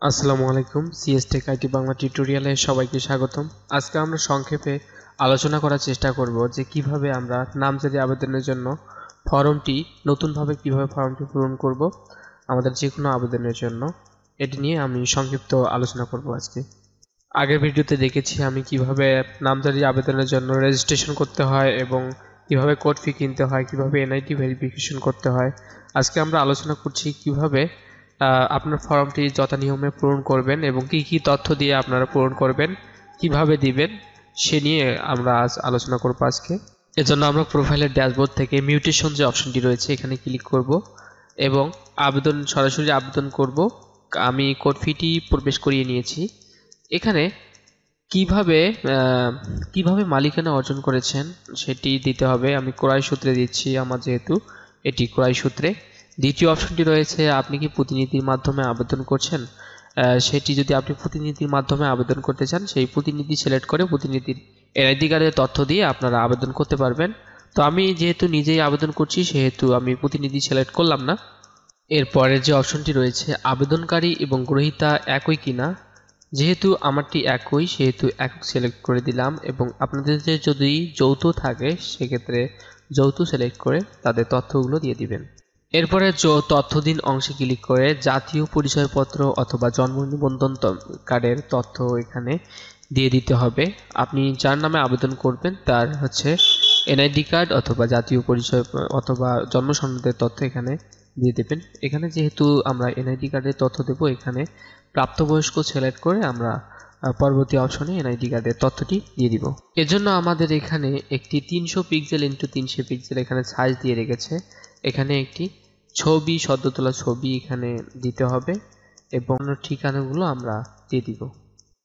আসসালামু আলাইকুম, CS take IT Bangla টিউটোরিয়ালে সবাইকে স্বাগতম। আজকে আমরা সংক্ষেপে আলোচনা করার চেষ্টা করব যে কিভাবে আমরা নামজারি আবেদনের জন্য নতুনভাবে কিভাবে ফর্মটি পূরণ করব আমাদের যে কোনো আবেদনের জন্য। এটি নিয়ে আমি সংক্ষিপ্ত আলোচনা করব আজকে। আগের ভিডিওতে দেখেছি আমি কিভাবে নামজারি আবেদনের জন্য রেজিস্ট্রেশন করতে হয় এবং কিভাবে কোড ফি কিনতে হয়, কিভাবে এনআইডি ভেরিফিকেশন করতে হয়। আজকে আমরা আলোচনা করছি কিভাবে আপনার ফর্মটি যথানিয়মে পূরণ করবেন এবং কি কি তথ্য দিয়ে আপনারা পূরণ করবেন, কিভাবে দিবেন সে নিয়ে আমরা আজ আলোচনা করব আজকে। এজন্য আমরা প্রোফাইলের ড্যাশবোর্ড থেকে মিউটেশন যে অপশনটি রয়েছে এখানে ক্লিক করব এবং সরাসরি আবেদন করব। আমি কোড ফিটি প্রবেশ করিয়ে নিয়েছি। এখানে কিভাবে মালিকানা অর্জন করেছেন সেটি দিতে হবে। আমি ক্রয় সূত্রে দিচ্ছি, আমার যেহেতু এটি ক্রয় সূত্রে। দ্বিতীয় অপশনটি রয়েছে আপনি কি প্রতিনিধির মাধ্যমে আবেদন করছেন, সেটি যদি আপনি প্রতিনিধির মাধ্যমে আবেদন করতে চান সেই প্রতিনিধি সিলেক্ট করে প্রতিনিধির এনআইডি কার্ডের তথ্য দিয়ে আপনারা আবেদন করতে পারবেন। তো আমি যেহেতু নিজেই আবেদন করছি সেহেতু আমি প্রতিনিধি সিলেক্ট করলাম না। এরপরের যে অপশনটি রয়েছে আবেদনকারী এবং গ্রহীতা একই কিনা, যেহেতু আমারটি একই সেহেতু একক সিলেক্ট করে দিলাম এবং আপনাদের যদি যৌথ থাকে সেক্ষেত্রে যৌথ সিলেক্ট করে তাদের তথ্যগুলো দিয়ে দিবেন। এরপরে তথ্য দিন অংশে ক্লিক করে জাতীয় পরিচয়পত্র অথবা জন্ম নিবন্ধন কার্ডের তথ্য এখানে দিয়ে দিতে হবে। আপনি যার নামে আবেদন করবেন তার এনআইডি কার্ড অথবা জাতীয় পরিচয় অথবা জন্ম সনদের তথ্য এখানে দিয়ে দেবেন। এখানে যেহেতু আমরা এনআইডি কার্ডের তথ্য দেব, এখানে প্রাপ্তবয়স্ক সিলেক্ট করে আমরা পরবর্তী অপশনে এনআইডি কার্ডের তথ্যটি দিয়ে দিব। এজন্য আমাদের এখানে একটি 300 পিক্সেল ইন্টু 300 পিক্সেল এখানে সাইজ দিয়ে রেখেছে। এখানে একটি ছবি, সদ্য তোলা ছবি এখানে দিতে হবে এবং ঠিকানাগুলো আমরা দিয়ে দিব।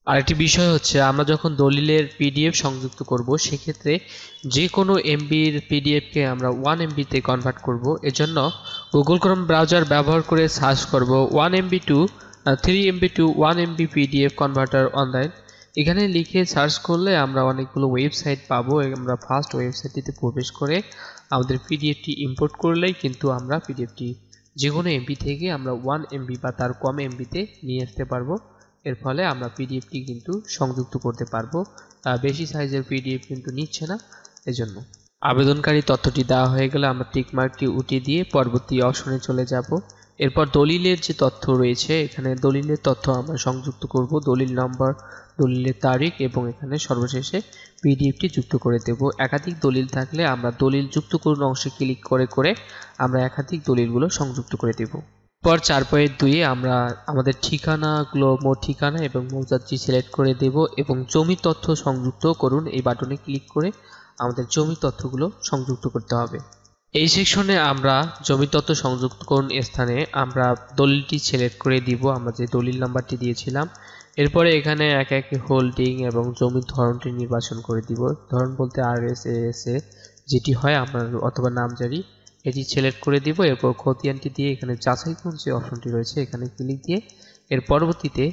আরেকটি বিষয় হচ্ছে আমরা যখন দলিলের পিডিএফ সংযুক্ত করব সেক্ষেত্রে যে কোনো এমবির পিডিএফকে আমরা 1 এমবিতে কনভার্ট করব। এজন্য গুগল ক্রোম ব্রাউজার ব্যবহার করে সার্চ করব 1 MB to 3 MB to 1 MB PDF converter online. এখানে লিখে সার্চ করলে আমরা অনেকগুলো ওয়েবসাইট পাবো। আমরা ফার্স্ট ওয়েবসাইটটিতে প্রবেশ করে আমাদের পিডিএফটি ইম্পোর্ট করলেই কিন্তু আমরা পিডিএফটি যে কোনো এমবি থেকে আমরা 1 এমবি বা তার কম এমবিতে নিয়ে আসতে পারবো। এর ফলে আমরা পিডিএফটি কিন্তু সংযুক্ত করতে পারবো। বেশি সাইজের পিডিএফ কিন্তু নিচ্ছে না। এজন্য আবেদনকারী তথ্যটি দেওয়া হয়ে গেলে আমরা টিক মার্কটি উঠিয়ে দিয়ে পরবর্তী অপশনে চলে যাব। এরপর দলিলের যে তথ্য রয়েছে এখানে দলিলের তথ্য আমরা সংযুক্ত করব, দলিল নম্বর, দলিলের তারিখ এবং এখানে সর্বশেষে পিডিএফটি যুক্ত করে দেব। একাধিক দলিল থাকলে আমরা দলিল যুক্ত করুন অংশে ক্লিক করে আমরা একাধিক দলিলগুলো সংযুক্ত করে দেব। পর 4.2 আমরা আমাদের ঠিকানাগুলো, মোট ঠিকানা এবং মৌজাটি সিলেক্ট করে দেব এবং জমি তথ্য সংযুক্ত করুন এই বাটনে ক্লিক করে আমাদের জমি তথ্যগুলো সংযুক্ত করতে হবে। এই সেকশনে আমরা জমি তথ্য সংযুক্ত করুন স্থানে আমরা দলিলটি সিলেক্ট করে দিব, আমরা যে দলিল নাম্বারটি দিয়েছিলাম। এরপরে এখানে একে একে হোল্ডিং এবং জমির ধরনটি নির্বাচন করে দিব। ধরন বলতে RSA যেটি হয় আপনার অথবা নামজারি, এটি সিলেক্ট করে দিব। এরপর খতিয়ানটি দিয়ে এখানে যাচাই করুন যে অপশনটি রয়েছে এখানে ক্লিক দিয়ে এর পরবর্তীতে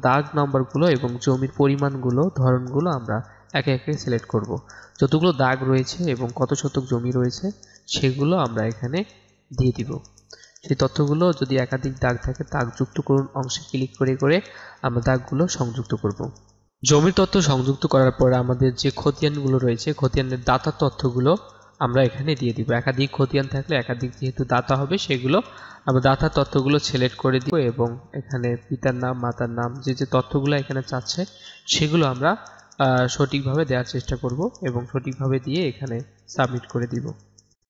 দাগ নম্বরগুলো এবং জমির পরিমাণগুলো, ধরনগুলো আমরা একে একে সিলেক্ট করব। যতগুলো দাগ রয়েছে এবং কত শতক জমি রয়েছে সেগুলো আমরা এখানে দিয়ে দিব। সেই তথ্যগুলো যদি একাধিক দাগ থাকে দাগ যুক্ত করুন অংশে ক্লিক করে আমরা দাগগুলো সংযুক্ত করব। জমির তথ্য সংযুক্ত করার পর আমাদের যে খতিয়ানগুলো রয়েছে খতিয়ানের দাতা তথ্যগুলো আমরা এখানে দিয়ে দিব। একাধিক খতিয়ান থাকলে একাধিক যেহেতু দাতা হবে সেগুলো আমরা দাতা তথ্যগুলো সিলেক্ট করে দিব এবং এখানে পিতার নাম, মাতার নাম, যে তথ্যগুলো এখানে চাচ্ছে সেগুলো আমরা সঠিকভাবে দেওয়ার চেষ্টা করব এবং সঠিকভাবে দিয়ে এখানে সাবমিট করে দিব।